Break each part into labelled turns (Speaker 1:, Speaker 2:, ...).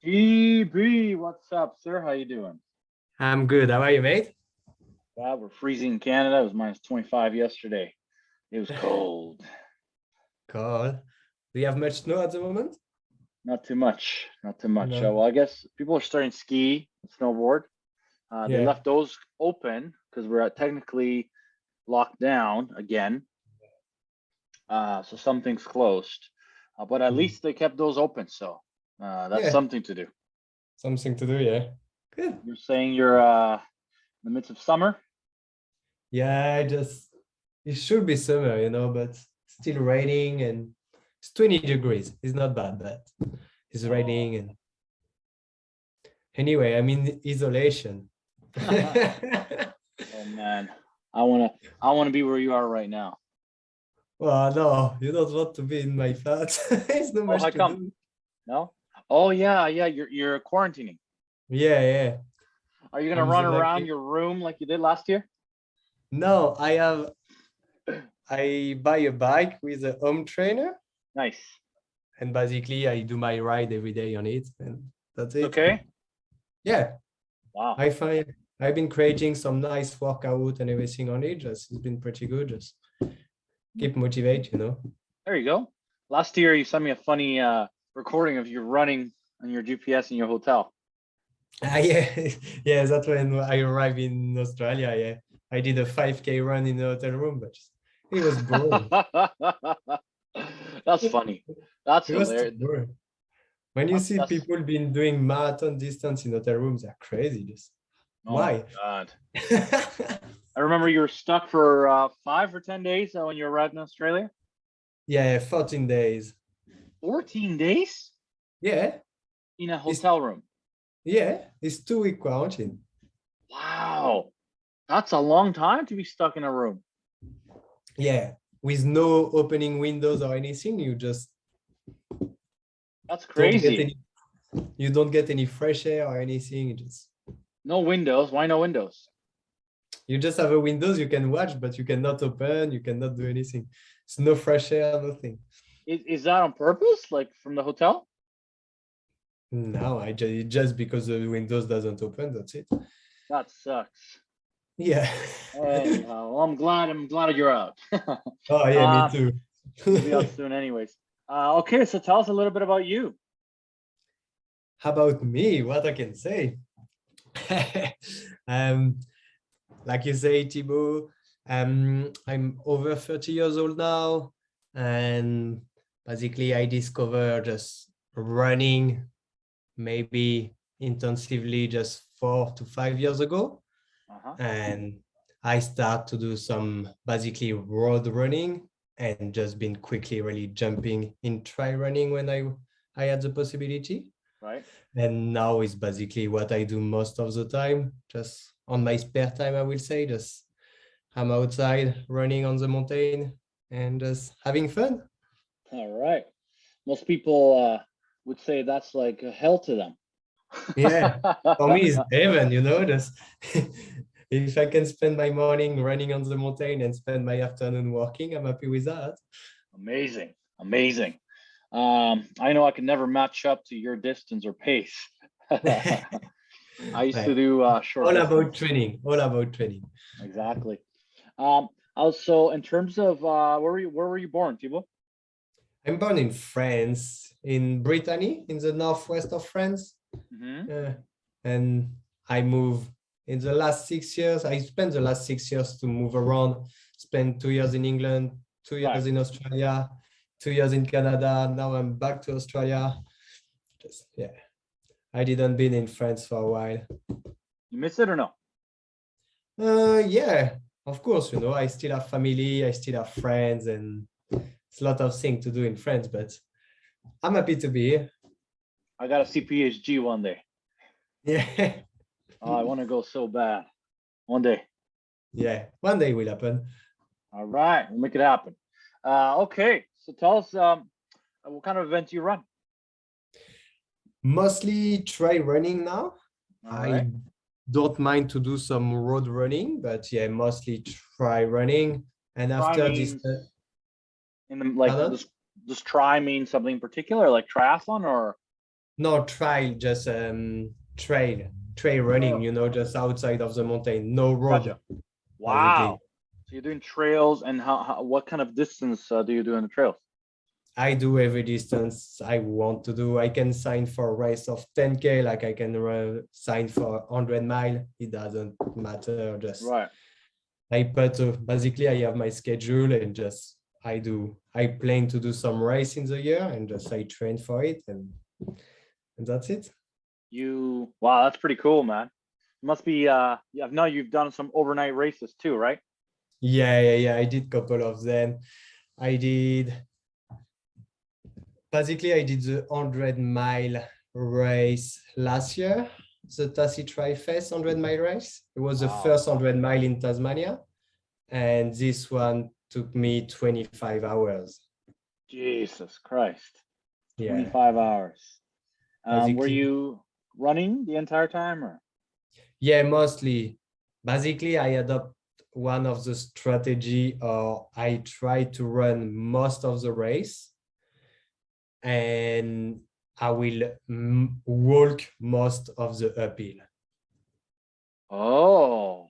Speaker 1: EB, what's up, sir? How you doing?
Speaker 2: I'm good. How are you, mate?
Speaker 1: We're freezing in Canada. It was minus 25 yesterday. It was cold.
Speaker 2: Cool. Do you have much snow at the moment?
Speaker 1: Not too much. Not too much.
Speaker 2: No.
Speaker 1: Well, I guess people are starting to ski and snowboard. They
Speaker 2: Yeah.
Speaker 1: left those open because we're technically locked down again. So some things closed. But at
Speaker 2: Mm.
Speaker 1: least they kept those open. So that's
Speaker 2: Yeah.
Speaker 1: something to do.
Speaker 2: Something to do, yeah. Good.
Speaker 1: You're saying you're in the midst of summer?
Speaker 2: Yeah, it should be summer, but still raining and it's 20 degrees. It's not bad, but it's
Speaker 1: Oh.
Speaker 2: raining and anyway, I'm in isolation.
Speaker 1: Oh man, I wanna be where you are right now.
Speaker 2: Well, no, you don't want to be in my flat. It's not
Speaker 1: Oh,
Speaker 2: much
Speaker 1: how
Speaker 2: to
Speaker 1: come?
Speaker 2: do.
Speaker 1: No? Oh yeah, yeah. You're quarantining.
Speaker 2: Yeah, yeah.
Speaker 1: Are you gonna
Speaker 2: I'm
Speaker 1: run
Speaker 2: the
Speaker 1: around
Speaker 2: lucky.
Speaker 1: your room like you did last year?
Speaker 2: No, I buy a bike with a home trainer.
Speaker 1: Nice.
Speaker 2: And basically I do my ride every day on it, and that's
Speaker 1: It's
Speaker 2: it.
Speaker 1: okay.
Speaker 2: Yeah,
Speaker 1: Wow.
Speaker 2: I find I've been creating some nice workout and everything on it. Just it's been pretty good. Just keep motivate.
Speaker 1: There you go. Last year you sent me a funny recording of you running on your GPS in your hotel.
Speaker 2: Yeah, yeah. That's when I arrived in Australia. Yeah, I did a 5K run in the hotel room, but it was boring.
Speaker 1: That's funny. That's
Speaker 2: It was too
Speaker 1: hilarious.
Speaker 2: boring. When you see
Speaker 1: That's
Speaker 2: people been doing marathon distance in hotel rooms, they're crazy. Just
Speaker 1: oh my
Speaker 2: why?
Speaker 1: God. I remember you were stuck for 5 or 10 days when you arrived in Australia.
Speaker 2: Yeah, 14 days.
Speaker 1: 14 days
Speaker 2: Yeah,
Speaker 1: in a
Speaker 2: it's
Speaker 1: hotel room.
Speaker 2: it's 2 week quarantine.
Speaker 1: Wow. That's a long time to be stuck in a room.
Speaker 2: Yeah, with no opening windows or anything,
Speaker 1: That's
Speaker 2: don't get
Speaker 1: crazy.
Speaker 2: any you don't get any fresh air or anything.
Speaker 1: No windows. Why no windows?
Speaker 2: You just have a windows you can watch, but you cannot open, you cannot do anything. It's no fresh air, nothing.
Speaker 1: Is that on purpose? Like from the hotel?
Speaker 2: No, just because the windows doesn't open, that's it.
Speaker 1: That sucks.
Speaker 2: Yeah.
Speaker 1: Anyhow, well, I'm glad you're out.
Speaker 2: Oh yeah, me
Speaker 1: uh,
Speaker 2: too.
Speaker 1: you'll be out soon anyways. Okay, so tell us a little bit about you.
Speaker 2: How about me? What I can say? um, like you say, Thibault, I'm over 30 years old now, and basically I discovered just running maybe intensively just 4 to 5 years ago,
Speaker 1: Uh-huh.
Speaker 2: and I start to do some basically road running and just been quickly really jumping in try running when I had the possibility.
Speaker 1: Right.
Speaker 2: And now is basically what I do most of the time, just on my spare time, I will say. Just I'm outside running on the mountain and just having fun.
Speaker 1: All right. Most people would say that's like hell to them.
Speaker 2: Yeah, for me it's heaven. Just if I can spend my morning running on the mountain and spend my afternoon working, I'm happy with that.
Speaker 1: Amazing. Amazing. I know I can never match up to your distance or pace. I used to
Speaker 2: Right.
Speaker 1: do short
Speaker 2: All about
Speaker 1: distance.
Speaker 2: training, all about training.
Speaker 1: Exactly. Also, in terms of where were you born, Thibault?
Speaker 2: I'm born in France, in Brittany, in the northwest of France.
Speaker 1: Mm-hmm.
Speaker 2: Uh, and I moved in the last 6 years. I spent the last 6 years to move around, spent 2 years in England, two
Speaker 1: Right.
Speaker 2: years in Australia, 2 years in Canada. Now I'm back to Australia. Just, yeah, I didn't been in France for a while.
Speaker 1: You miss it or no?
Speaker 2: Yeah, of course, I still have family, I still have friends, and it's a lot of things to do in France, but I'm happy to be here.
Speaker 1: I got to see PhD one day.
Speaker 2: Yeah.
Speaker 1: Oh, I want to go so bad. One day.
Speaker 2: Yeah, one day will happen.
Speaker 1: All right, we'll make it happen. Okay, so tell us what kind of event do you run?
Speaker 2: Mostly try running now.
Speaker 1: All right.
Speaker 2: I don't mind to do some road running, but yeah, mostly try running. And
Speaker 1: Try
Speaker 2: after this,
Speaker 1: means in the like
Speaker 2: pardon?
Speaker 1: this try means something particular, like triathlon or
Speaker 2: No, trail, just trail running,
Speaker 1: Oh,
Speaker 2: you know, just outside of the mountain, no road,
Speaker 1: gotcha.
Speaker 2: basically.
Speaker 1: Wow. So you're doing trails, and what kind of distance do you do in the trails?
Speaker 2: I do every distance I want to do. I can sign for a race of 10K, like I can sign for 100 mile. It doesn't matter. Just
Speaker 1: Right.
Speaker 2: I put basically I have my schedule and just I plan to do some race in the year and just I train for it and that's it.
Speaker 1: Wow, that's pretty cool, man. Must be yeah, I know you've done some overnight races too, right?
Speaker 2: Yeah. I did couple of them. I did basically I did the 100 mile race last year, the Tassie Tri-Fest 100 mile race. It was the
Speaker 1: Wow.
Speaker 2: first 100 mile in Tasmania, and this one took me 25 hours.
Speaker 1: Jesus Christ.
Speaker 2: Yeah,
Speaker 1: 25 hours. Were
Speaker 2: basically,
Speaker 1: you running the entire time or?
Speaker 2: yeah, mostly. Basically, I adopt one of the strategy, or I try to run most of the race, and I will walk most of the uphill.
Speaker 1: Oh,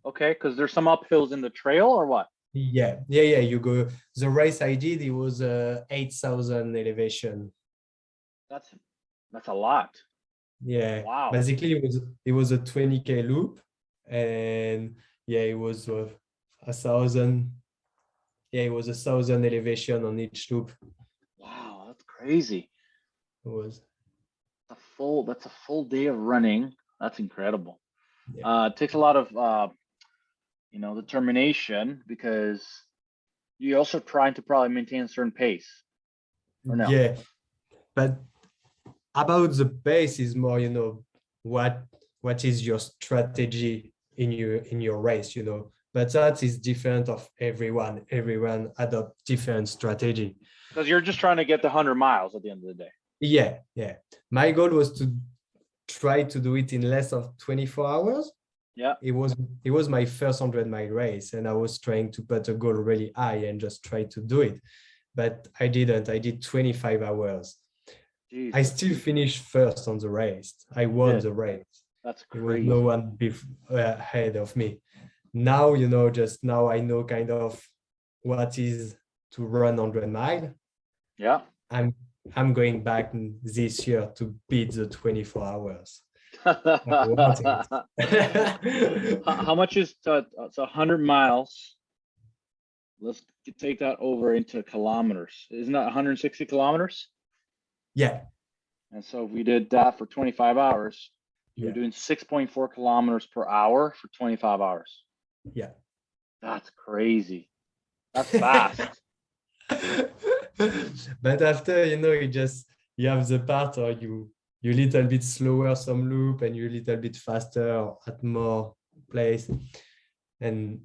Speaker 1: okay. Because there's some uphills in the trail or what?
Speaker 2: Yeah. You go. The race I did, it was 8,000 elevation.
Speaker 1: That's that's a lot.
Speaker 2: Yeah,
Speaker 1: Wow.
Speaker 2: basically it was a 20K loop, and yeah, it was 1,000. Yeah, it was 1,000 elevation on each loop.
Speaker 1: Wow, that's crazy.
Speaker 2: It was
Speaker 1: That's a full day of running. That's incredible.
Speaker 2: yeah.
Speaker 1: It takes a lot of determination because you're also trying to probably maintain a certain pace, or no?
Speaker 2: Yeah, but about the pace is more, what what is your strategy in your race, but that is different of everyone adopt different strategy.
Speaker 1: Because you're just trying to get the 100 miles at the end of the day.
Speaker 2: Yeah, my goal was to try to do it in less of 24 hours.
Speaker 1: Yeah.
Speaker 2: It was my first 100 mile race, and I was trying to put a goal really high and just try to do it, but I didn't. I did 25 hours. I
Speaker 1: Jesus.
Speaker 2: still finished first on the race. I
Speaker 1: You
Speaker 2: won
Speaker 1: did.
Speaker 2: the race.
Speaker 1: That's
Speaker 2: There was no
Speaker 1: crazy.
Speaker 2: one ahead of me. Now, just now I know kind of what is to run 100 mile.
Speaker 1: Yeah.
Speaker 2: I'm I'm going back this year to beat the 24 hours. I want it.
Speaker 1: how, how much is it's 100 miles? Let's take that over into kilometers. Isn't that 160 kilometers?
Speaker 2: Yeah,
Speaker 1: And so if we did that for 25 hours, you're
Speaker 2: yeah,
Speaker 1: doing 6.4 kilometers per hour for 25 hours.
Speaker 2: yeah.
Speaker 1: That's crazy. That's fast.
Speaker 2: But after, you have the part or you little bit slower some loop and you little bit faster at more place. And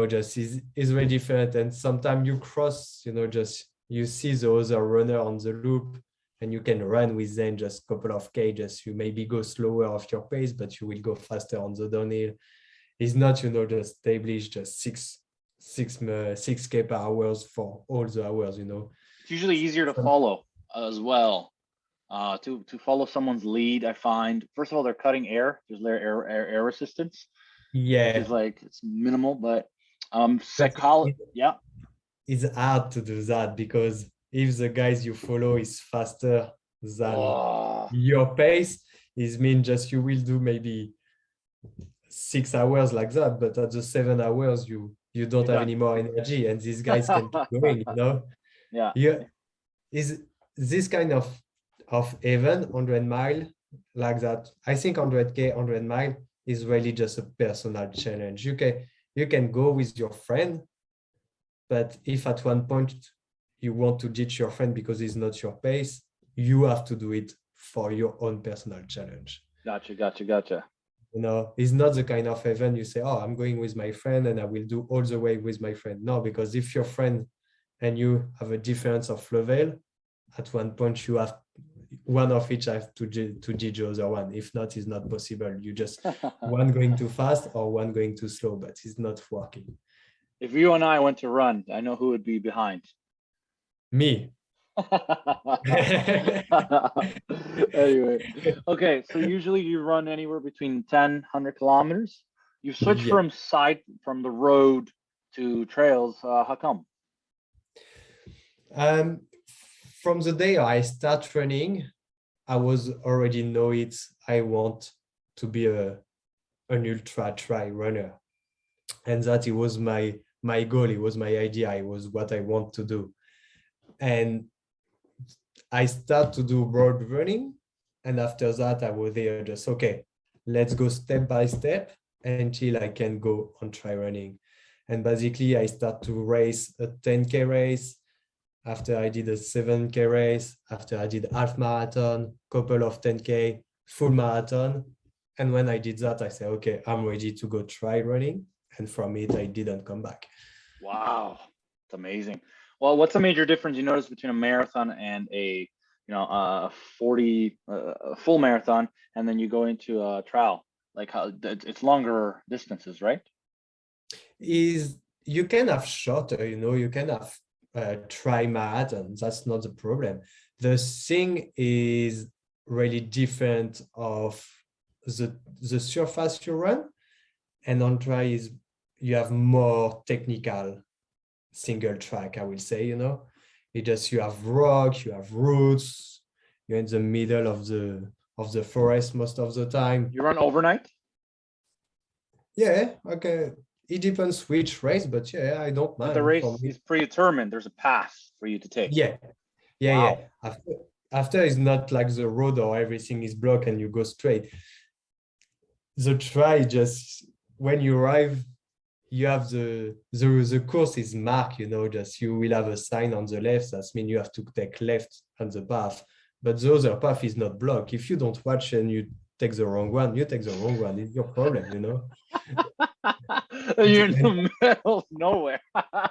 Speaker 2: just is very different. And sometimes you cross, just you see the other runner on the loop and you can run with them just couple of cages. You maybe go slower off your pace, but you will go faster on the downhill. It's not, just established just 6K per hours for all the hours.
Speaker 1: It's usually easier to
Speaker 2: Some-
Speaker 1: follow as well. To follow someone's lead, I find first of all they're cutting air. There's air resistance, which is
Speaker 2: Yeah,
Speaker 1: like it's minimal, but
Speaker 2: but
Speaker 1: yeah.
Speaker 2: it's hard to do that because if the guys you follow is faster than
Speaker 1: Oh,
Speaker 2: your pace, it means just you will do maybe 6 hours like that, but at the 7 hours you don't
Speaker 1: you're
Speaker 2: have
Speaker 1: done.
Speaker 2: any more energy, and these guys can keep going.
Speaker 1: Yeah.
Speaker 2: Yeah, is this kind of event 100 mile like that. I think 100K 100 mile is really just a personal challenge. You can go with your friend, but if at one point you want to ditch your friend because it's not your pace, you have to do it for your own personal challenge.
Speaker 1: Gotcha.
Speaker 2: It's not the kind of event you say, oh, I'm going with my friend and I will do all the way with my friend. No, because if your friend and you have a difference of level, at one point you have one of each have to ditch the other one. If not, it's not possible. You just one going too fast or one going too slow, but it's not working.
Speaker 1: If you and I went to run, I know who would be behind.
Speaker 2: Me.
Speaker 1: Anyway, okay, so usually you run anywhere between 10, 100 kilometers. You switch
Speaker 2: Yeah.
Speaker 1: from the road to trails. How come?
Speaker 2: Um, from the day I start running, I was already know it. I want to be an ultra trail runner, and that it was my goal. It was my idea. It was what I want to do, and I start to do road running, and after that, I was there just okay. Let's go step by step until I can go on trail running, and basically I start to race a 10K race. After I did a 7K race, after I did half marathon, couple of 10K, full marathon. And when I did that, I said, okay, I'm ready to go try running. And from it, I didn't come back.
Speaker 1: Wow, it's amazing. Well, what's the major difference you notice between a marathon and a 40 a full marathon, and then you go into a trial? Like how it's longer distances, right?
Speaker 2: Is you can have shorter, you can have try marathon. That's not the problem. The thing is really different of the surface you run, and on try is you have more technical single track, I will say, it just you have rock, you have roots, you're in the middle of the forest most of the time.
Speaker 1: You run overnight?
Speaker 2: Yeah, okay. It depends which race, but yeah, I don't
Speaker 1: But the
Speaker 2: mind for
Speaker 1: race
Speaker 2: me.
Speaker 1: is predetermined. There's a path for you to take.
Speaker 2: Yeah, yeah, yeah.
Speaker 1: Wow.
Speaker 2: After it's not like the road or everything is blocked and you go straight. The try just when you arrive, you have the course is marked, just you will have a sign on the left. That means you have to take left on the path. But the other path is not blocked. If you don't watch and you take the wrong one, you take the wrong one. It's your problem.
Speaker 1: You're in the middle of nowhere.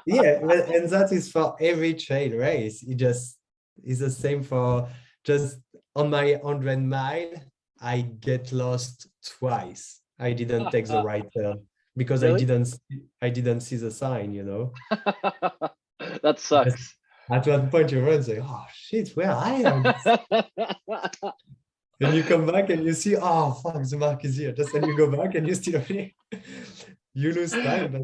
Speaker 2: Yeah, and that is for every trail race. It just is the same for just on my 100 mile, I get lost twice. I didn't take the right turn because
Speaker 1: Really?
Speaker 2: I didn't see the sign,
Speaker 1: That
Speaker 2: Just
Speaker 1: sucks.
Speaker 2: at one point you run say, oh shit, where I am? And you come back and you see, oh fuck, the mark is here. Just then you go back and you still you lose time, but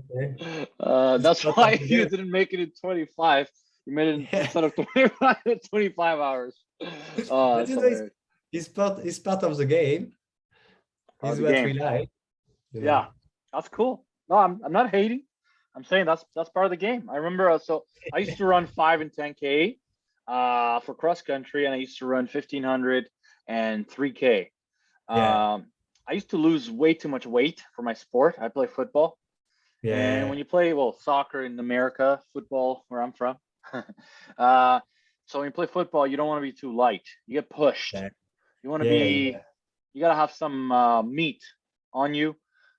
Speaker 2: it's
Speaker 1: That's
Speaker 2: part
Speaker 1: why
Speaker 2: of the
Speaker 1: you
Speaker 2: game.
Speaker 1: didn't make it in 25. You made it
Speaker 2: Yeah.
Speaker 1: instead of 25, 25 hours. Oh,
Speaker 2: But
Speaker 1: that's hilarious.
Speaker 2: it's part of the game.
Speaker 1: Part of
Speaker 2: Is
Speaker 1: the
Speaker 2: what
Speaker 1: game.
Speaker 2: we like.
Speaker 1: Yeah, that's cool. No, I'm not hating. I'm saying that's part of the game. I remember so I used to run 5 and 10K for cross country, and I used to run 1500 and 3K.
Speaker 2: Yeah,
Speaker 1: I used to lose way too much weight for my sport. I play football. And when
Speaker 2: yeah,
Speaker 1: you play, well, soccer in America, football where I'm from. uh, so when you play football, you don't want to be too light. You get pushed.
Speaker 2: yeah,
Speaker 1: You want to
Speaker 2: yeah, yeah.
Speaker 1: you got to have some meat on you.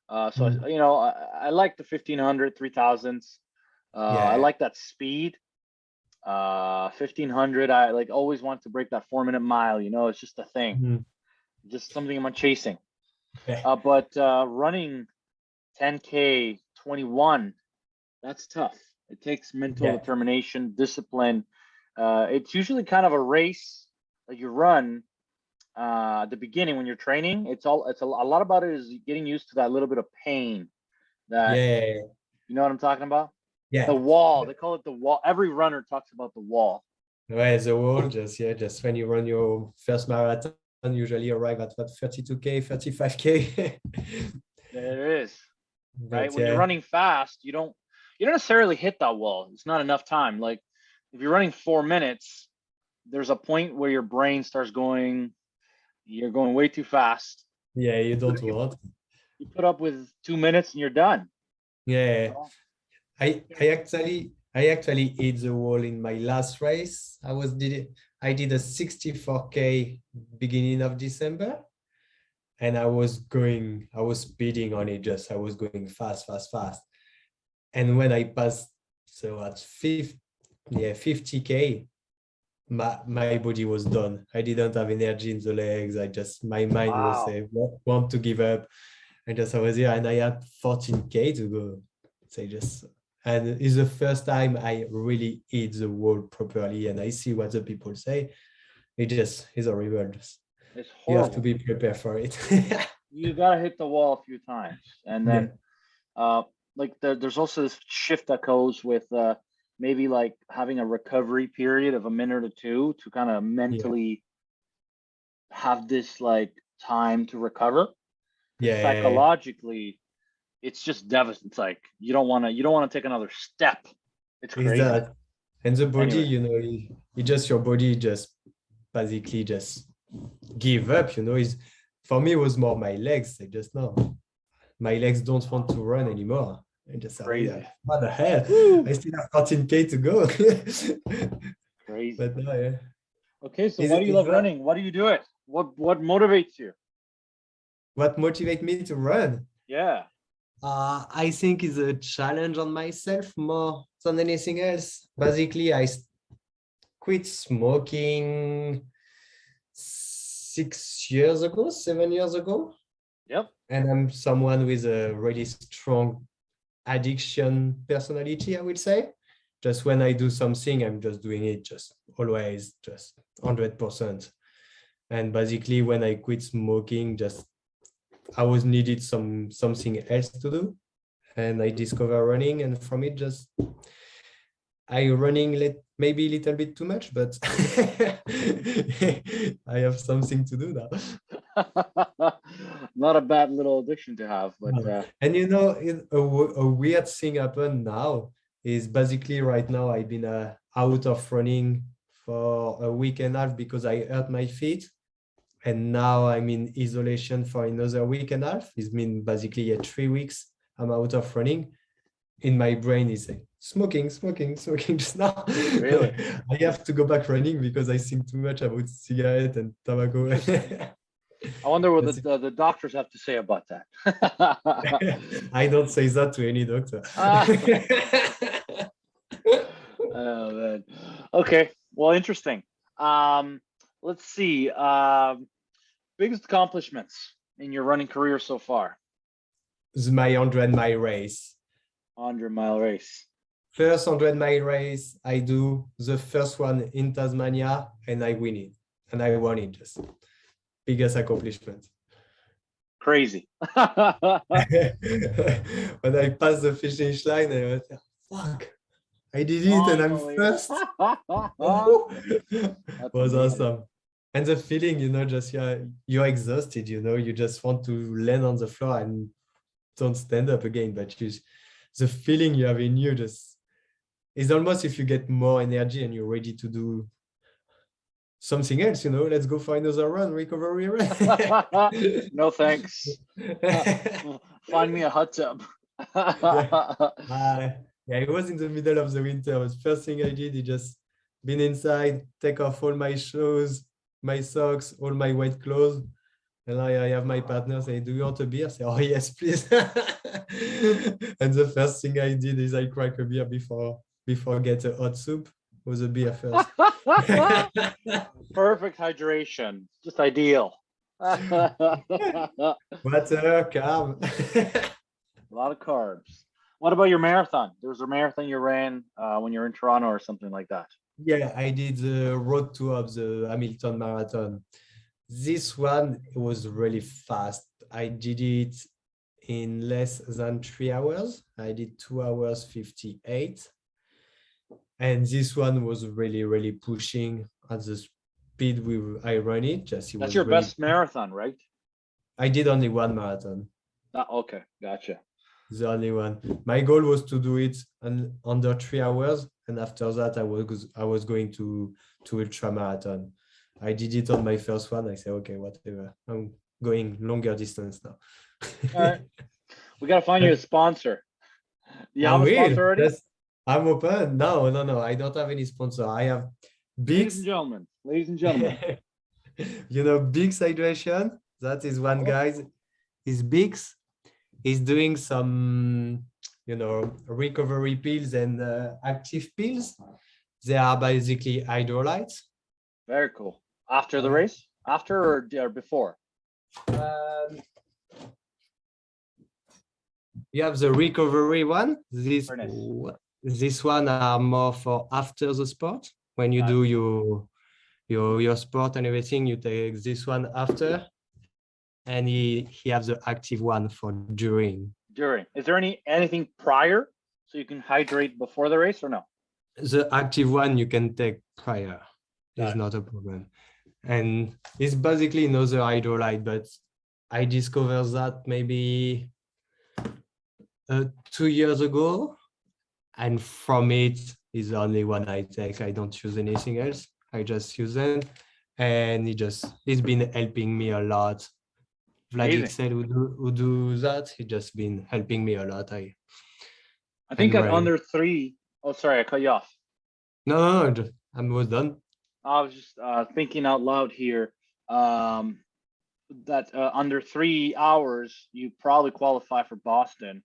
Speaker 1: So,
Speaker 2: Mm,
Speaker 1: I like the 1500, 3000s. I
Speaker 2: yeah.
Speaker 1: like that speed. 1500, I like always want to break that 4-minute mile. It's just a thing,
Speaker 2: Mm,
Speaker 1: just something I'm chasing.
Speaker 2: yeah,
Speaker 1: But running 10K 21, that's tough. It takes mental
Speaker 2: yeah,
Speaker 1: determination, discipline. It's usually kind of a race that you run at the beginning when you're training. It's a lot about it is getting used to that little bit of pain that,
Speaker 2: yeah,
Speaker 1: you know what I'm talking about? The
Speaker 2: yeah.
Speaker 1: wall, they call it the wall. Every runner talks about the wall.
Speaker 2: Ouais, the wall, just when you run your first marathon, usually arrive at what 32K, 35K.
Speaker 1: There it is, right?
Speaker 2: But
Speaker 1: When you're
Speaker 2: yeah,
Speaker 1: running fast, you don't necessarily hit that wall. It's not enough time. Like if you're running 4 minutes, there's a point where your brain starts going, you're going way too fast.
Speaker 2: yeah, you
Speaker 1: Put
Speaker 2: don't
Speaker 1: you
Speaker 2: want.
Speaker 1: you put up with 2 minutes and you're done.
Speaker 2: Yeah,
Speaker 1: Oh,
Speaker 2: I actually hit the wall in my last race. I did a 64K beginning of December, and I was speeding on it. Just I was going fast, fast, fast. And when I passed, so at 50K, my body was done. I didn't have energy in the legs. My mind was
Speaker 1: wow.
Speaker 2: saying, want to give up. I was here and I had 14K to go. So And it's the first time I really eat the wall properly, and I see what the people say. It's horrible.
Speaker 1: It's
Speaker 2: You have to
Speaker 1: horrible.
Speaker 2: be prepared for it.
Speaker 1: You gotta hit the wall a few times, and then like there's also this shift that goes with maybe like having a recovery period of a minute or two to kind of
Speaker 2: Yeah,
Speaker 1: mentally have this like time to recover, because
Speaker 2: yeah,
Speaker 1: psychologically it's just devastating. It's like you don't want to take another step. It's
Speaker 2: is
Speaker 1: crazy.
Speaker 2: that. And the body,
Speaker 1: Anyway,
Speaker 2: you know, it just your body just basically just give up, you know. Is for me it was more my legs. I just know my legs don't want to run anymore. I just said, oh yeah,
Speaker 1: crazy.
Speaker 2: what the hell?
Speaker 1: Woo!
Speaker 2: I still have 14K to go.
Speaker 1: Crazy.
Speaker 2: But no, yeah.
Speaker 1: Okay, so why do you
Speaker 2: Is
Speaker 1: love
Speaker 2: that
Speaker 1: running? Why do you do it? What motivates you?
Speaker 2: what motivates me to run?
Speaker 1: Yeah.
Speaker 2: I think is a challenge on myself more than anything else. Basically, quit smoking 6 years ago, 7 years ago.
Speaker 1: Yep.
Speaker 2: And I'm someone with a really strong addiction personality, I would say. Just when I do something, I'm just doing it just always, just 100%. And basically, when I quit smoking, just I was needed something else to do, and I discover running, and from it, just I running maybe a little bit too much, but I have something to do now.
Speaker 1: Not a bad little addiction to have, but
Speaker 2: And you know, a weird thing happened now is basically right now I've been out of running for a week and a half because I hurt my feet. And now I'm in isolation for another week and a half. It's been basically 3 weeks I'm out of running. In my brain is like, smoking just now.
Speaker 1: really
Speaker 2: I have to go back running because I think too much about cigarette and tobacco.
Speaker 1: interesting. I wonder what the doctors have to say about that.
Speaker 2: I don't say that to any doctor.
Speaker 1: Oh man. Okay. Well, interesting. Let's see. Biggest accomplishments in your running career so far?
Speaker 2: It's my 100-mile race.
Speaker 1: 100-mile race.
Speaker 2: First 100-mile race, I do the first one in Tasmania and I win it. And I won it, just biggest accomplishment.
Speaker 1: Crazy.
Speaker 2: When I passed the finish line, I was like, fuck, I did it and I'm first. It was awesome. And the feeling, you know, just you're exhausted, you know, you just want to land on the floor and don't stand up again. But the feeling you have in you just is almost if you get more energy and you're ready to do something else, you know, let's go for another run, recovery run.
Speaker 1: No thanks. Find me a hot tub.
Speaker 2: Yeah, it was in the middle of the winter. The first thing I did is just been inside, take off all my shoes, my socks, all my wet clothes. And I have my partner say, do you want a beer? I say, oh yes, please. And the first thing I did is I crack a beer before get a hot soup. It was a beer first.
Speaker 1: Perfect hydration, just ideal.
Speaker 2: Water, carb.
Speaker 1: A lot of carbs. What about your marathon? There was a marathon you ran when you were in Toronto or something like that.
Speaker 2: Yeah, I did the road tour of the Hamilton Marathon. This one was really fast. I did it in less than 3 hours. I did 2 hours 58. And this one was really, really pushing at the speed I ran it. That's
Speaker 1: your best marathon, right?
Speaker 2: I did only one marathon.
Speaker 1: Okay, gotcha.
Speaker 2: The only one. My goal was to do it under 3 hours, and after that, I was going to ultramarathon. I did it on my first one. I said, okay, whatever. I'm going longer distance now.
Speaker 1: All right, we gotta find you a sponsor. You have a sponsor already?
Speaker 2: I'm open. No. I don't have any sponsor. I have
Speaker 1: Ladies and gentlemen.
Speaker 2: You know, Big's Hydration. That is one guy. Is Big's. He's doing some, you know, recovery pills and active pills. They are basically hydrolytes.
Speaker 1: Very cool. After the race? After or before?
Speaker 2: You have the recovery one. This
Speaker 1: Very nice.
Speaker 2: this one are more for after the sport. When you
Speaker 1: Got
Speaker 2: do
Speaker 1: it.
Speaker 2: your sport and everything, you take this one after, and he has the active one for during.
Speaker 1: During. Is there anything prior so you can hydrate before the race or no?
Speaker 2: The active one you can take prior.
Speaker 1: Got
Speaker 2: It's
Speaker 1: it.
Speaker 2: not a problem. And it's basically another hydrolyte, but I discovered that maybe 2 years ago. And from it is the only one I take. I don't use anything else. I just use it. And it's been helping me a lot. Vladik
Speaker 1: Amazing.
Speaker 2: said who do that. It's just been helping me a lot.
Speaker 1: I
Speaker 2: And
Speaker 1: think at
Speaker 2: running.
Speaker 1: under 3. Oh, sorry, I cut you off.
Speaker 2: No, I was done.
Speaker 1: I was just thinking out loud here. That under 3 hours, you probably qualify for Boston.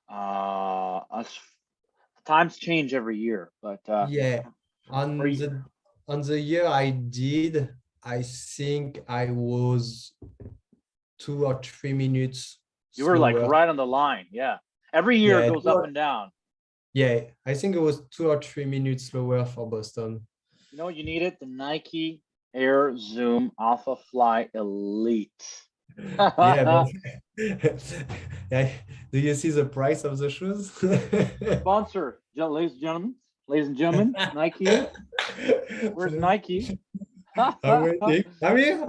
Speaker 1: Us times change every year, but
Speaker 2: Yeah.
Speaker 1: for you,
Speaker 2: On the year I did, I think I was 2 or 3 minutes
Speaker 1: you were like
Speaker 2: slower.
Speaker 1: right on the line. Yeah, every year it
Speaker 2: Yeah,
Speaker 1: goes up and down.
Speaker 2: yeah, I think it was 2 or 3 minutes slower for Boston.
Speaker 1: You know what you needed? The Nike Air Zoom Alpha Fly Elite.
Speaker 2: Yeah, but yeah. Do you see the price of the shoes?
Speaker 1: Sponsor, ladies and gentlemen, Nike. Where's Nike?
Speaker 2: I'm waiting. I'm here.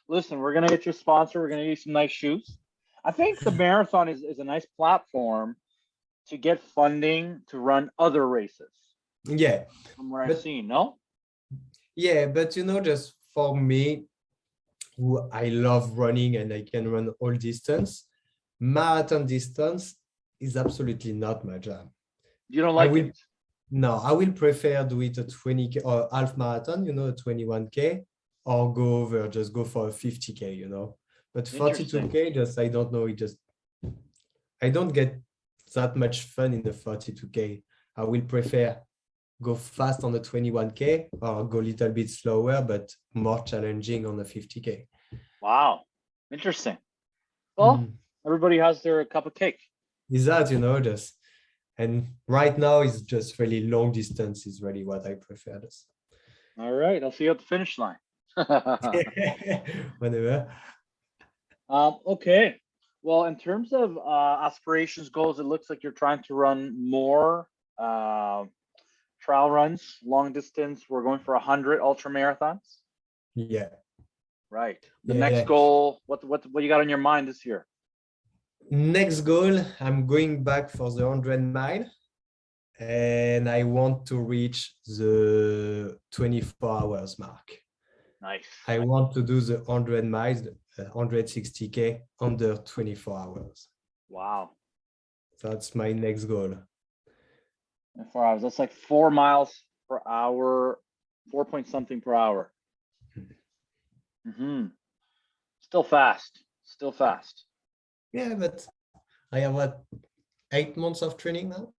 Speaker 1: Listen, we're gonna get you a sponsor. We're gonna get you some nice shoes. I think the marathon is a nice platform to get funding to run other races.
Speaker 2: Yeah,
Speaker 1: From what I've
Speaker 2: but
Speaker 1: seen, no?
Speaker 2: yeah, but just for me, who I love running and I can run all distance, marathon distance is absolutely not my jam.
Speaker 1: You don't
Speaker 2: I
Speaker 1: like
Speaker 2: will
Speaker 1: it?
Speaker 2: No, I will prefer do it a 20K or half marathon, a 21K, or just go for a 50K, But
Speaker 1: Interesting.
Speaker 2: 42K, I don't know, I don't get that much fun in the 42K. I will prefer go fast on the 21K or go a little bit slower, but more challenging on the 50K.
Speaker 1: Wow. Interesting. Well, everybody has their cup of cake.
Speaker 2: Is that, and right now it's just really long distance is really what I prefer.
Speaker 1: All right. I'll see you at the finish line.
Speaker 2: Whenever.
Speaker 1: Okay. Well, in terms of aspirations, goals, it looks like you're trying to run more trial runs, long distance. We're going for 100 ultra marathons.
Speaker 2: Yeah.
Speaker 1: Right. The next goal, what you got on your mind this year?
Speaker 2: Next goal, I'm going back for the 100-mile, and I want to reach the 24 hours mark.
Speaker 1: Nice.
Speaker 2: I want to do the 100 miles, 160K under 24 hours.
Speaker 1: Wow.
Speaker 2: That's my next goal.
Speaker 1: 4 hours. That's like 4 miles per hour, 4 point something per hour. Still fast. Still fast.
Speaker 2: Yeah, but I have 8 months of training now.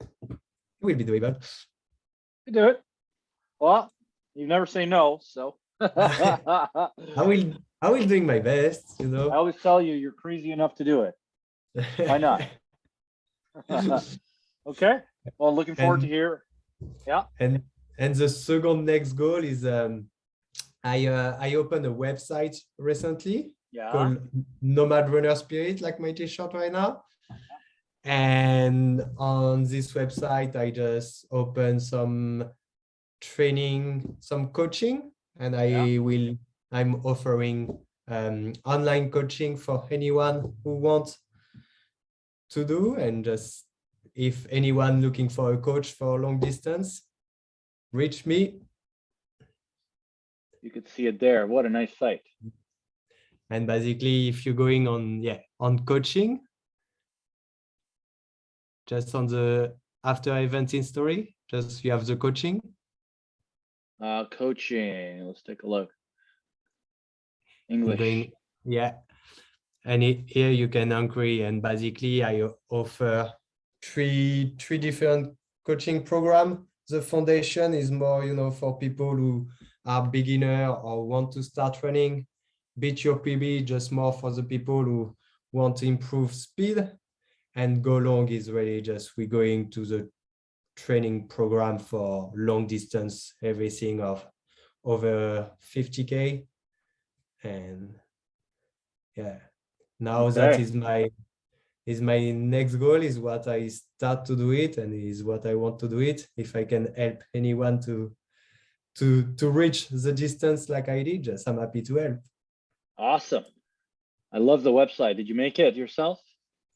Speaker 2: It will be doable.
Speaker 1: You do it. Well, you never say no, so
Speaker 2: I will doing my best,
Speaker 1: I always tell you you're crazy enough to do it. Why not? Okay. Well, looking forward to hear. Yeah.
Speaker 2: And the second next goal is I opened a website recently called Nomad Runner Spirit, like my t-shirt right now. And on this website, I just opened some training, some coaching, and I'm offering online coaching for anyone who wants to do. And just if anyone looking for a coach for long distance, reach me.
Speaker 1: You could see it there. What a nice site.
Speaker 2: And basically, if you're going on coaching, just on the after event in story, just you have the coaching.
Speaker 1: Coaching. Let's take a look. English.
Speaker 2: And here you can agree. And basically, I offer three different coaching programs. The foundation is more, for people who are beginner or want to start running. Beat Your PB, just more for the people who want to improve speed. And go long is really just we're going to the training program for long distance, everything of over 50K. And yeah, now that
Speaker 1: Okay.
Speaker 2: is my next goal, is what I start to do it, and is what I want to do it. If I can help anyone to reach the distance like I did, just I'm happy to help.
Speaker 1: Awesome. I love the website. Did you make it yourself?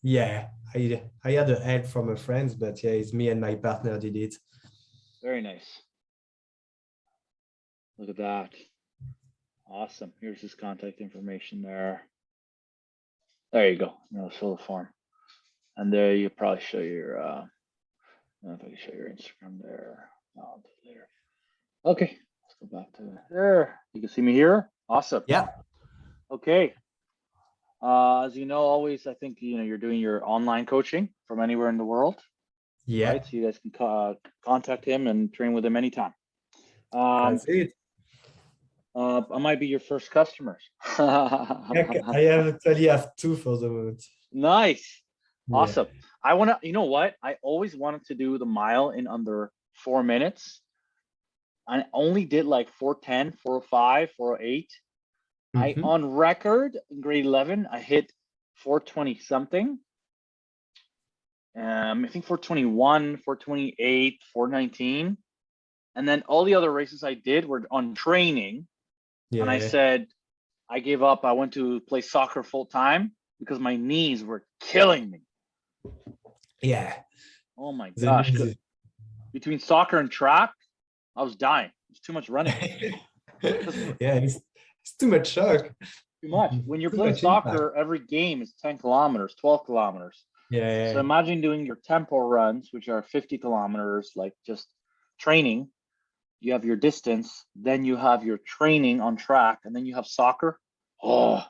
Speaker 2: Yeah, I had a help from a friend, but yeah, it's me and my partner did it.
Speaker 1: Very nice. Look at that. Awesome. Here's his contact information there. There you go. Now fill the form. And there you probably show your, I don't know if I can show your Instagram there. No, I'll do it later. Okay, let's go back to there. You can see me here. Awesome.
Speaker 2: Yeah.
Speaker 1: Okay. As you know, always, I think, you're doing your online coaching from anywhere in the world,
Speaker 2: Yeah,
Speaker 1: right? So you guys can contact him and train with him anytime.
Speaker 2: that's it.
Speaker 1: I might be your first customers.
Speaker 2: Yeah, I actually have two for the moment.
Speaker 1: Nice.
Speaker 2: Yeah.
Speaker 1: Awesome. I want to, you know what? I always wanted to do the mile in under 4 minutes. I only did like 4:10, 4:05, 4:08. I
Speaker 2: Mhm.
Speaker 1: on record in grade 11, I hit 4:20 something. I think 4:21, 4:28, 4:19. And then all the other races I did were on training. And I
Speaker 2: Yeah.
Speaker 1: said, I gave up. I went to play soccer full time because my knees were killing me.
Speaker 2: Yeah.
Speaker 1: Oh my
Speaker 2: The
Speaker 1: gosh.
Speaker 2: news
Speaker 1: Between soccer and track, I was dying. It's too much running.
Speaker 2: yeah, it's too much shock.
Speaker 1: Too much. When you're
Speaker 2: Too
Speaker 1: playing
Speaker 2: much impact.
Speaker 1: soccer, every game is 10 kilometers, 12 kilometers. So
Speaker 2: Yeah.
Speaker 1: imagine doing your tempo runs, which are 50 kilometers, like just training. You have your distance, then you have your training on track, and then you have soccer. Oh,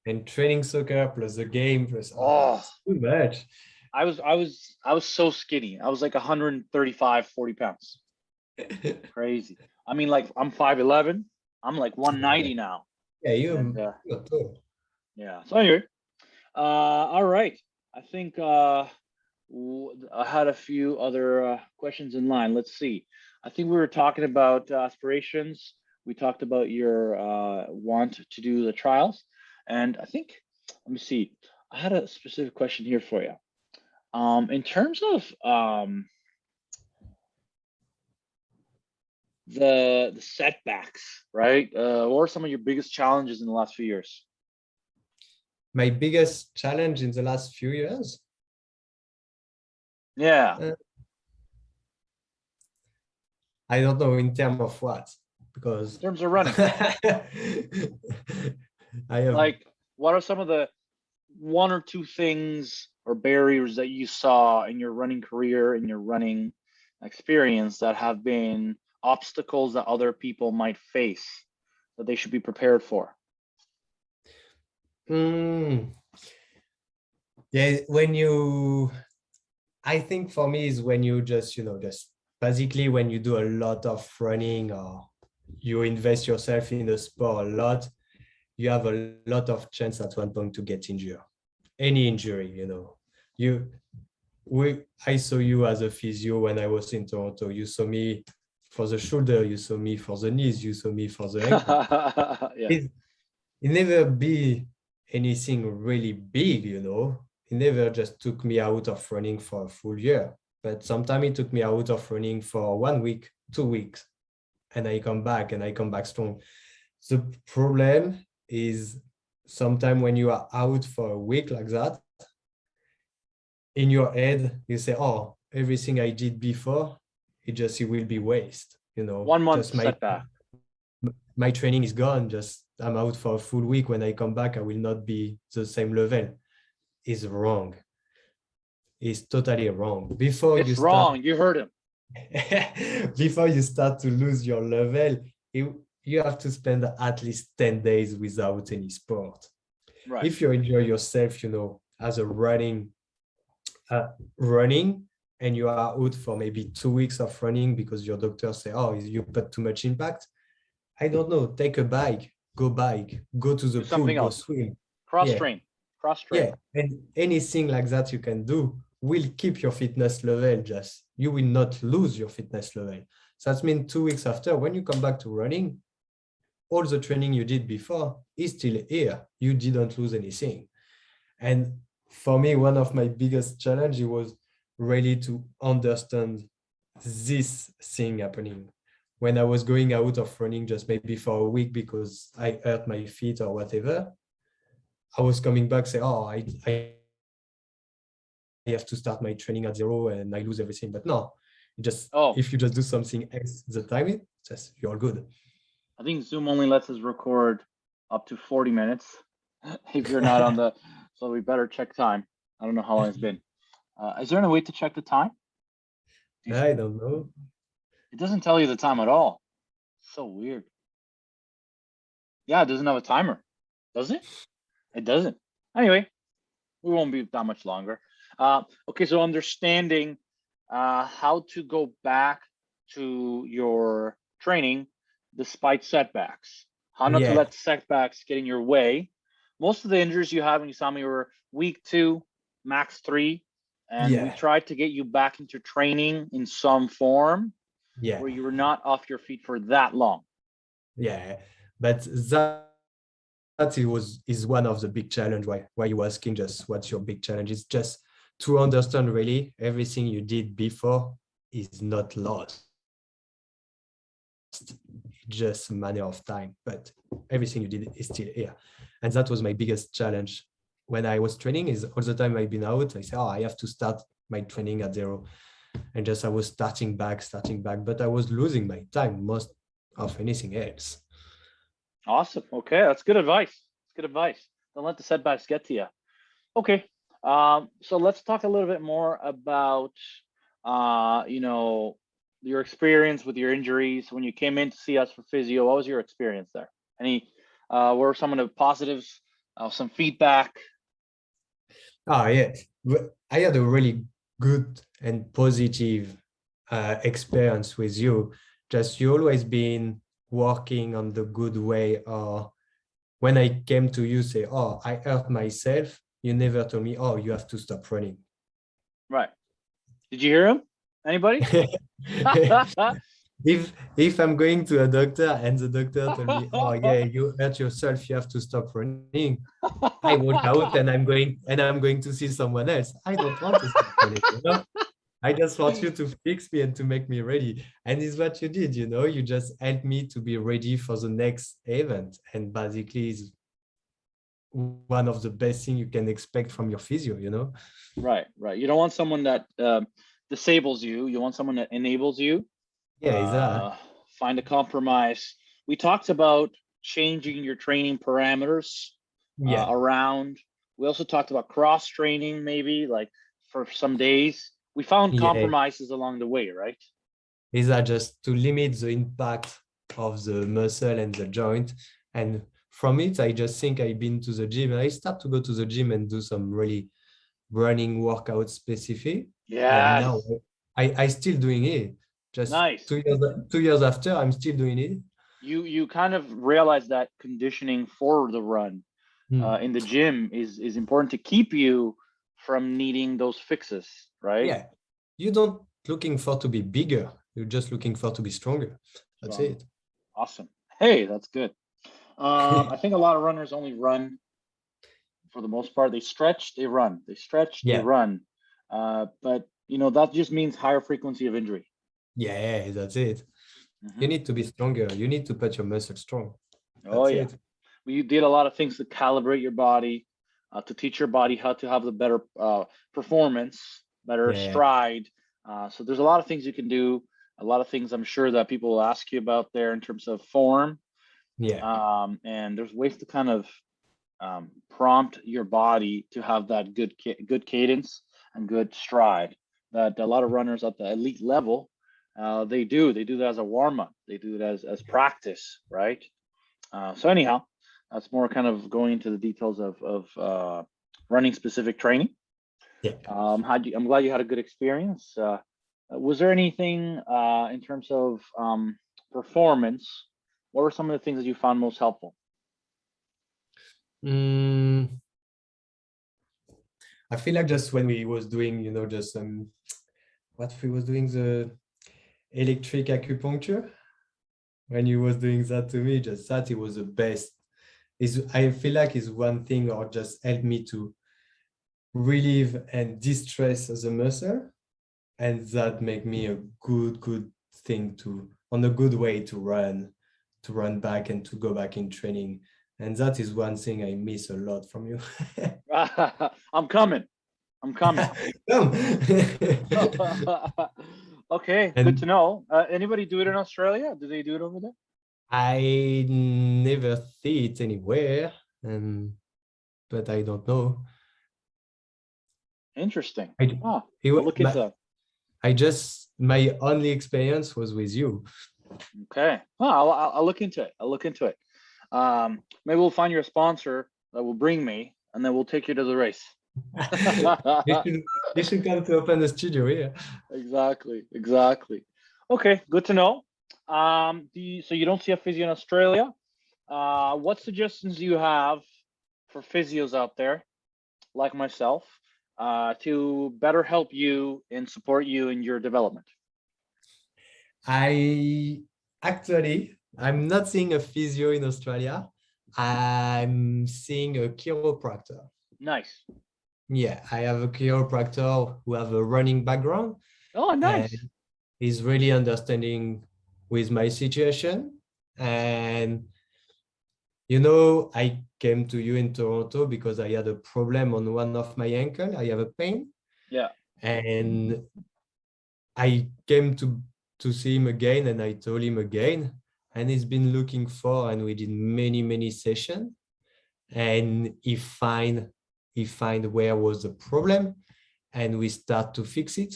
Speaker 2: And training soccer plus the game plus
Speaker 1: oh.
Speaker 2: it's too much.
Speaker 1: I was so skinny. I was like 135, 40 pounds. Crazy. I mean, like I'm 5'11". I'm like 190 now.
Speaker 2: Yeah,
Speaker 1: And
Speaker 2: you're tall.
Speaker 1: yeah. So anyway, all right. I think I had a few other questions in line. Let's see. I think we were talking about aspirations. We talked about your want to do the trials, and I think, let me see. I had a specific question here for you. In terms of the setbacks, right? What are some of your biggest challenges in the last few years?
Speaker 2: My biggest challenge in the last few years.
Speaker 1: Yeah.
Speaker 2: I don't know in terms of what, because
Speaker 1: In terms of running,
Speaker 2: I have
Speaker 1: like what are some of the one or two things or barriers that you saw in your running career, in your running experience, that have been obstacles that other people might face that they should be prepared for?
Speaker 2: yeah, I think for me is when you just basically when you do a lot of running or you invest yourself in the sport a lot, you have a lot of chance at one point to get injured. Any injury, I saw you as a physio when I was in Toronto. You saw me for the shoulder, you saw me for the knees, you saw me for the ankle.
Speaker 1: Yeah.
Speaker 2: It never be anything really big, It never just took me out of running for a full year. But sometimes it took me out of running for 1 week, 2 weeks, and I come back strong. The problem is sometimes when you are out for a week like that, in your head, you say, oh, everything I did before, it will be waste,
Speaker 1: 1 month
Speaker 2: just
Speaker 1: setback.
Speaker 2: my training is gone. Just I'm out for a full week. When I come back, I will not be the same level. Is wrong. Is totally wrong.
Speaker 1: It's wrong. You heard him.
Speaker 2: Before you start to lose your level, you have to spend at least 10 days without any sport.
Speaker 1: Right.
Speaker 2: If you enjoy yourself, as a running, and you are out for maybe 2 weeks of running because your doctor say, oh, you put too much impact. I don't know. Take a bike, go to the
Speaker 1: Do
Speaker 2: pool,
Speaker 1: something
Speaker 2: go
Speaker 1: else.
Speaker 2: swim.
Speaker 1: Cross
Speaker 2: Yeah,
Speaker 1: train. cross train.
Speaker 2: Yeah, and anything like that you can do will keep your fitness level, just you will not lose your fitness level. So that means 2 weeks after, when you come back to running, all the training you did before is still here. You didn't lose anything. And for me, one of my biggest challenges was really to understand this thing happening. When I was going out of running just maybe for a week because I hurt my feet or whatever, I was coming back say, oh, I have to start my training at zero and I lose everything. But no, just
Speaker 1: Oh,
Speaker 2: if you just do something else the time, it just you're good.
Speaker 1: I think Zoom only lets us record up to 40 minutes if you're not on the, so we better check time. I don't know how long it's been. Is there any way to check the time?
Speaker 2: I don't know.
Speaker 1: It doesn't tell you the time at all. So weird. Yeah, it doesn't have a timer. Does it? It doesn't. Anyway, we won't be that much longer. Okay, so understanding how to go back to your training despite setbacks, how not to
Speaker 2: Yeah,
Speaker 1: let setbacks get in your way. Most of the injuries you have, and you saw me, were week 2, max 3, and we
Speaker 2: yeah,
Speaker 1: tried to get you back into training in some form
Speaker 2: yeah,
Speaker 1: where you were not off your feet for that long.
Speaker 2: yeah. But that is one of the big challenge why you asking just what's your big challenge is just to understand really everything you did before is not lost. It's just a matter of time, but everything you did is still here. And that was my biggest challenge when I was training is all the time I've been out, I say, oh, I have to start my training at zero. And just I was starting back, but I was losing my time most of anything else.
Speaker 1: Awesome. Okay, that's good advice. That's good advice. Don't let the setbacks get to you. Okay. So let's talk a little bit more about your experience with your injuries when you came in to see us for physio. What was your experience there? What were some of the positives? Some feedback?
Speaker 2: Ah, yeah. I had a really good and positive experience with you. Just you always been working on the good way. Or when I came to you, say, "Oh, I hurt myself," you never told me, "Oh, you have to stop running."
Speaker 1: Right. Did you hear him? Anybody?
Speaker 2: If I'm going to a doctor and the doctor told me, "Oh, yeah, you hurt yourself, you have to stop running," I walk out and I'm going to see someone else. I don't want to stop running, you know? I just want you to fix me and to make me ready. And it's what you did, you know, you just helped me to be ready for the next event. And basically is one of the best things you can expect from your physio, you know?
Speaker 1: Right, right. You don't want someone that disables you. You want someone that enables you.
Speaker 2: Yeah, is that?
Speaker 1: Find a compromise. We talked about changing your training parameters
Speaker 2: Yeah,
Speaker 1: around. We also talked about cross training, maybe like for some days. We found
Speaker 2: yeah.
Speaker 1: compromises along the way, right?
Speaker 2: Is that just to limit the impact of the muscle and the joint? And from it, I just think I've been to the gym and I start to go to the gym and do some really running workout specific. And
Speaker 1: Yes.
Speaker 2: now I still doing it. Just
Speaker 1: Nice.
Speaker 2: 2 years after, I'm still doing it.
Speaker 1: You kind of realize that conditioning for the run
Speaker 2: Hmm.
Speaker 1: in the gym is important to keep you from needing those fixes, right?
Speaker 2: Yeah, you don't looking for to be bigger. You're just looking for to be stronger. That's
Speaker 1: Stronger.
Speaker 2: it.
Speaker 1: Awesome. Hey, that's good. I think a lot of runners only run for the most part. They stretch, they run. They stretch, they
Speaker 2: Yeah,
Speaker 1: run. But that just means higher frequency of injury.
Speaker 2: yeah, that's it. You
Speaker 1: Hmm.
Speaker 2: need to be stronger. You need to put your muscle strong.
Speaker 1: Oh
Speaker 2: That's
Speaker 1: yeah,
Speaker 2: it.
Speaker 1: we did a lot of things to calibrate your body, to teach your body how to have the better performance, better
Speaker 2: Yeah,
Speaker 1: stride. So there's a lot of things you can do. A lot of things I'm sure that people will ask you about there in terms of form.
Speaker 2: yeah,
Speaker 1: And there's ways to kind of prompt your body to have that good cadence and good stride that a lot of runners at the elite level they do that as a warm-up, they do it as practice, right? So anyhow, that's more kind of going into the details of running specific training.
Speaker 2: yeah.
Speaker 1: I'm glad you had a good experience. Was there anything in terms of performance? What were some of the things that you found most helpful?
Speaker 2: Mm, I feel like just when we was doing, just what we was doing, the electric acupuncture, when you was doing that to me, just that it was the best. I feel like it's one thing or just help me to relieve and distress the muscle, and that make me a good thing on a good way to run back and to go back in training. And that is one thing I miss a lot from you.
Speaker 1: I'm coming. I'm coming.
Speaker 2: Come.
Speaker 1: Okay, good to
Speaker 2: And
Speaker 1: know. Anybody do it in Australia? Do they do it over there?
Speaker 2: I never see it anywhere, but I don't know.
Speaker 1: Interesting.
Speaker 2: I,
Speaker 1: Ah,
Speaker 2: it
Speaker 1: I'll
Speaker 2: wa-
Speaker 1: look into that.
Speaker 2: my only experience was with you.
Speaker 1: Okay. Oh, I'll look into it. I'll look into it. Maybe we'll find you a sponsor that will bring me, and then we'll take you to the race.
Speaker 2: You should come to open a studio here.
Speaker 1: Exactly. Okay, good to know. So you don't see a physio in Australia. What suggestions do you have for physios out there, like myself, to better help you and support you in your development?
Speaker 2: I'm not seeing a physio in Australia. I'm seeing a chiropractor.
Speaker 1: Nice.
Speaker 2: Yeah, I have a chiropractor who have a running background
Speaker 1: Oh,
Speaker 2: and
Speaker 1: nice.
Speaker 2: he's really understanding with my situation. And I came to you in Toronto because I had a problem on one of my ankle. I have a pain.
Speaker 1: Yeah.
Speaker 2: And I came to see him again, and I told him again, and he's been looking for, and we did many sessions, and he find where was the problem, and we start to fix it.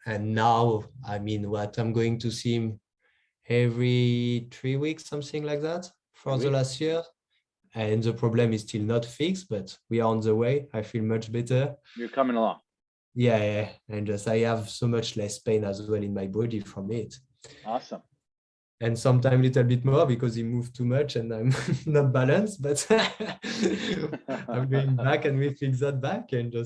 Speaker 2: And now, I mean, what I'm going to see him every 3 weeks, something like that, for the
Speaker 1: 3 weeks.
Speaker 2: last year. And the problem is still not fixed, but we are on the way. I feel much better.
Speaker 1: You're coming along.
Speaker 2: Yeah, and just I have so much less pain as well in my body from it.
Speaker 1: Awesome.
Speaker 2: And sometimes a little bit more because he moved too much and I'm not balanced, but I'm going back and we fix that back and
Speaker 1: I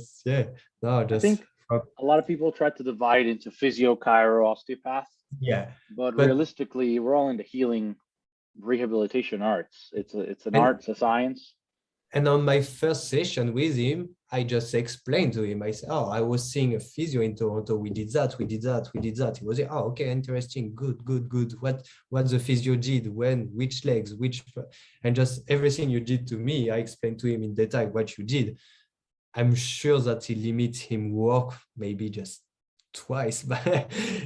Speaker 1: think a lot of people try to divide into physio, chiro, osteopath,
Speaker 2: yeah.
Speaker 1: but
Speaker 2: But
Speaker 1: realistically, we're all into healing, rehabilitation arts. It's an
Speaker 2: and
Speaker 1: art, it's a science.
Speaker 2: And on my first session with him, I just explained to him, I said, oh, I was seeing a physio in Toronto. We did that. He was like, oh, okay, interesting. Good. What the physio did, when, which legs, and just everything you did to me, I explained to him in detail what you did. I'm sure that he limits him work maybe just twice, but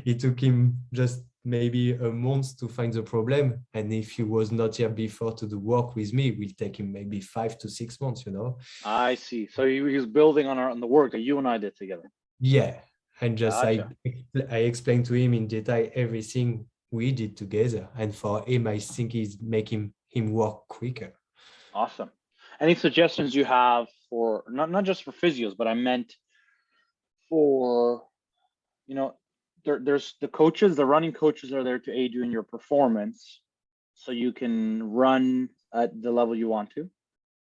Speaker 2: it took him just maybe a month to find the problem. And if he was not here before to do work with me, it will take him maybe 5 to 6 months,
Speaker 1: I see. So he was building on the work that you and I did together.
Speaker 2: Yeah. And just
Speaker 1: Gotcha.
Speaker 2: I explained to him in detail everything we did together. And for him, I think he's making him work quicker.
Speaker 1: Awesome. Any suggestions you have for not just for physios, but I meant for, there's the coaches, the running coaches are there to aid you in your performance so you can run at the level you want to.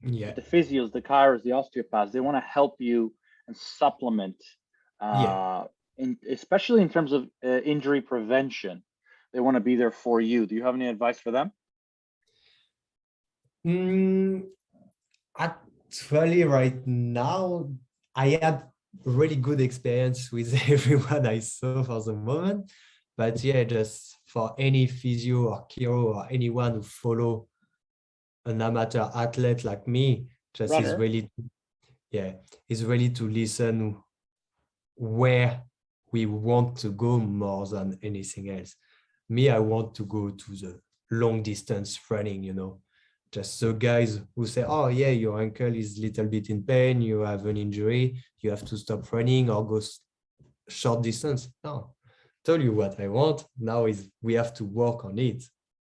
Speaker 2: Yeah.
Speaker 1: But the physios, the chiros, the osteopaths, they want to help you and supplement, especially in terms of injury prevention. They want to be there for you. Do you have any advice for them?
Speaker 2: Actually, right now, I had really good experience with everyone I saw for the moment. But yeah, just for any physio or chiro or anyone who follow an amateur athlete like me, just is
Speaker 1: Runner.
Speaker 2: really to listen where we want to go more than anything else. Me, I want to go to the long distance running, just the guys who say, oh yeah, your ankle is a little bit in pain, you have an injury, you have to stop running or go short distance. No, tell you what I want now is we have to work on it,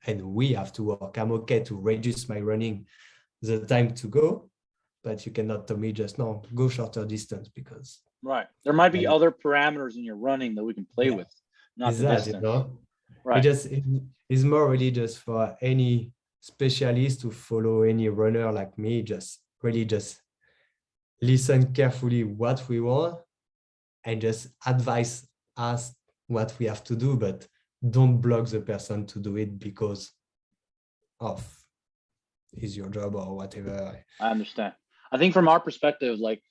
Speaker 2: and we have to work. I'm okay to reduce my running, the time to go, but you cannot tell me just no, go shorter distance because
Speaker 1: Right. There might be other parameters in your running that we can play with, not
Speaker 2: is
Speaker 1: the
Speaker 2: that,
Speaker 1: distance.
Speaker 2: it
Speaker 1: Right.
Speaker 2: just is more really just for any specialist to follow any runner like me, just really just listen carefully what we want and just advise us what we have to do, but don't block the person to do it because of is your job or whatever.
Speaker 1: I understand. I think from our perspective, like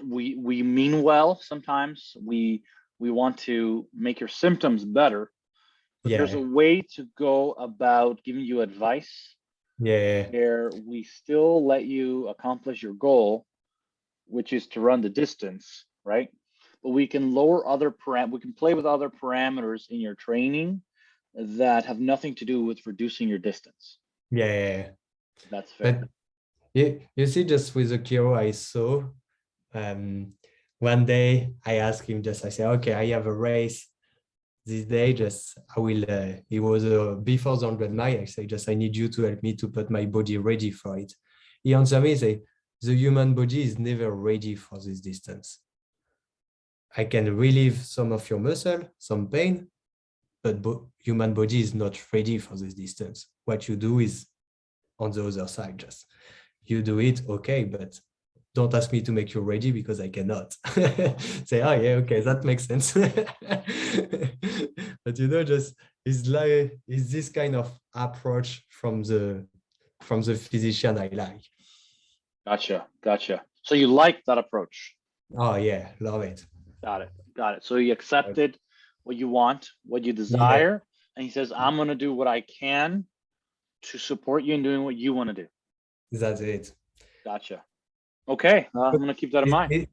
Speaker 1: we mean well sometimes. We want to make your symptoms better, but there's a
Speaker 2: Yeah,
Speaker 1: way to go about giving you advice
Speaker 2: yeah,
Speaker 1: where we still let you accomplish your goal, which is to run the distance, right? But we can lower we can play with other parameters in your training that have nothing to do with reducing your distance.
Speaker 2: yeah.
Speaker 1: That's fair.
Speaker 2: But you see, just with the Kiro I saw, um, one day I asked him, just I said, okay, I have a race this day, just I will, it was before the 100 mile, I say, just I need you to help me to put my body ready for it. He answered me, say, the human body is never ready for this distance. I can relieve some of your muscle, some pain, but human body is not ready for this distance. What you do is on the other side, just you do it, okay, but don't ask me to make you ready because I cannot. Say, oh yeah, okay, that makes sense. But just it's this kind of approach from the physician I like.
Speaker 1: Gotcha. So you like that approach.
Speaker 2: Oh yeah, love it.
Speaker 1: Got it. So he accepted what you want, what you
Speaker 2: Yeah,
Speaker 1: desire, and he says, I'm gonna do what I can to support you in doing what you want to do.
Speaker 2: that's it.
Speaker 1: Gotcha. Okay, I'm gonna keep that in mind.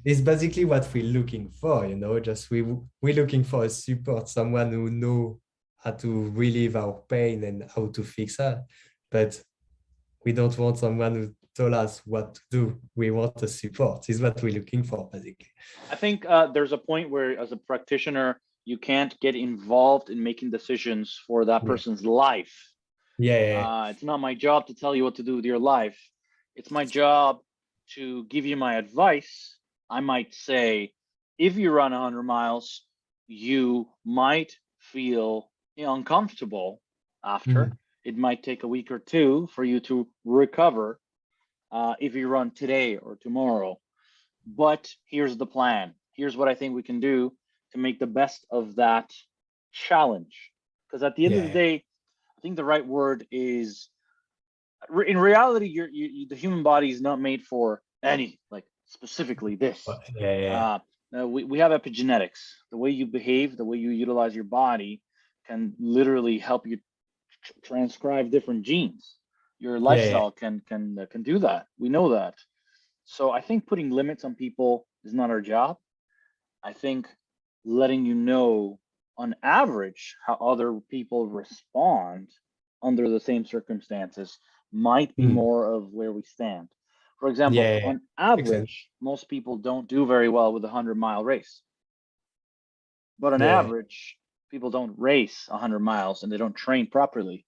Speaker 2: It's basically what we're looking for, just we're looking for a support, someone who know how to relieve our pain and how to fix that. But we don't want someone who told us what to do. We want a support. Is what we're looking for, basically.
Speaker 1: I think there's a point where, as a practitioner, you can't get involved in making decisions for that
Speaker 2: Yeah,
Speaker 1: person's life.
Speaker 2: yeah,
Speaker 1: It's not my job to tell you what to do with your life. It's my job to give you my advice. I might say, if you run 100 miles, you might feel uncomfortable after.
Speaker 2: Mm.
Speaker 1: It might take a week or two for you to recover if you run today or tomorrow. But here's the plan. Here's what I think we can do to make the best of that challenge. Because at the end of the
Speaker 2: Yeah,
Speaker 1: day, I think the right word is, in reality, the human body is not made for any, like, specifically this.
Speaker 2: yeah,
Speaker 1: Uh, we have epigenetics. The way you behave, the way you utilize your body can literally help you transcribe different genes. Your
Speaker 2: yeah,
Speaker 1: lifestyle can do that. We know that. So I think putting limits on people is not our job. I think letting you know on average how other people respond under the same circumstances might be
Speaker 2: mm.
Speaker 1: more of where we stand. For example,
Speaker 2: Yeah,
Speaker 1: on
Speaker 2: makes sense.
Speaker 1: average, most people don't do very well with a 100-mile race. But on
Speaker 2: Yeah,
Speaker 1: average, people don't race 100 miles and they don't train properly.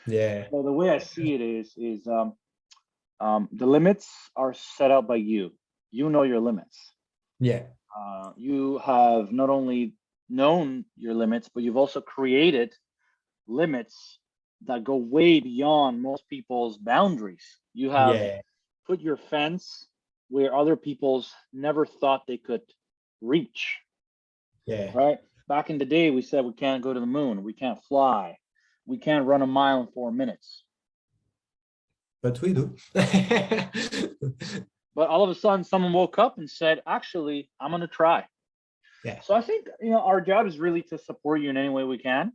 Speaker 2: yeah,
Speaker 1: So the way I see it is the limits are set out by you. You know your limits.
Speaker 2: yeah,
Speaker 1: You have not only known your limits, but you've also created limits that go way beyond most people's boundaries. You have
Speaker 2: yeah,
Speaker 1: put your fence where other people's never thought they could reach,
Speaker 2: yeah.
Speaker 1: right? Back in the day, we said we can't go to the moon, we can't fly, we can't run a mile in 4 minutes.
Speaker 2: But we do.
Speaker 1: But all of a sudden, someone woke up and said, actually, I'm going to try.
Speaker 2: Yeah,
Speaker 1: So I think our job is really to support you in any way we can,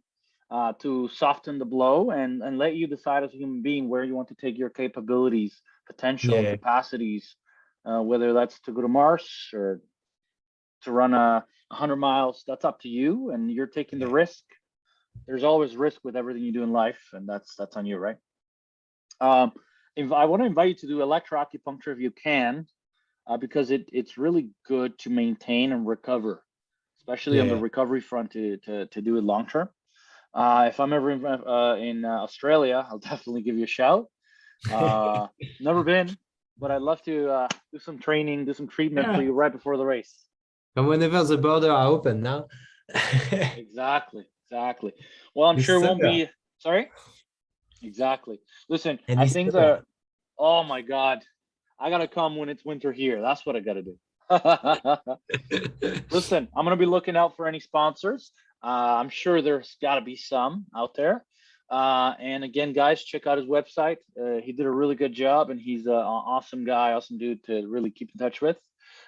Speaker 1: to soften the blow and let you decide as a human being where you want to take your capabilities, potential, and
Speaker 2: yeah,
Speaker 1: capacities, whether that's to go to Mars or to run 100 miles. That's up to you, and you're taking the
Speaker 2: yeah,
Speaker 1: risk. There's always risk with everything you do in life, and that's on you, right? Um, if I want to invite you to do electroacupuncture if you can, because it's really good to maintain and recover, especially on the
Speaker 2: yeah.
Speaker 1: recovery front to do it long term. If I'm ever in Australia, I'll definitely give you a shout. Uh, Never been, but I'd love to do some training, do some treatment for
Speaker 2: Yeah.
Speaker 1: you right before the race.
Speaker 2: And whenever the border are open now,
Speaker 1: Exactly. Well, I'm
Speaker 2: this
Speaker 1: sure it won't
Speaker 2: summer,
Speaker 1: be. Sorry. Exactly. Listen,
Speaker 2: and
Speaker 1: I
Speaker 2: this
Speaker 1: think
Speaker 2: summer.
Speaker 1: the. Oh my God. I gotta come when it's winter here. That's what I gotta do. Listen, I'm gonna be looking out for any sponsors. I'm sure there's got to be some out there. And again, guys, check out his website. He did a really good job, and he's an awesome guy, awesome dude to really keep in touch with.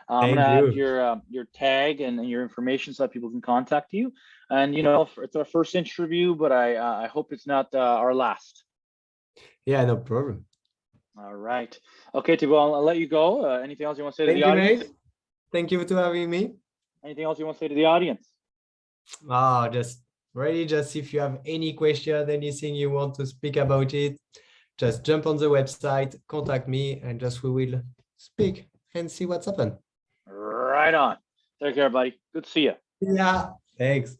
Speaker 1: I'm gonna
Speaker 2: Thank
Speaker 1: add
Speaker 2: you.
Speaker 1: your tag and your information so that people can contact you. And it's our first interview, but I hope it's not our last.
Speaker 2: Yeah, no problem.
Speaker 1: All right. Okay, Thibault, I'll let you go. Anything else you want to say to
Speaker 2: Thank
Speaker 1: the
Speaker 2: you,
Speaker 1: audience?
Speaker 2: mate. Thank you for having me.
Speaker 1: Anything else you want to say to the audience?
Speaker 2: Just really, just if you have any question, anything you want to speak about it, just jump on the website, contact me, and just we will speak and see what's happened.
Speaker 1: Right on. Take care, buddy. Good to see you.
Speaker 2: Yeah, thanks.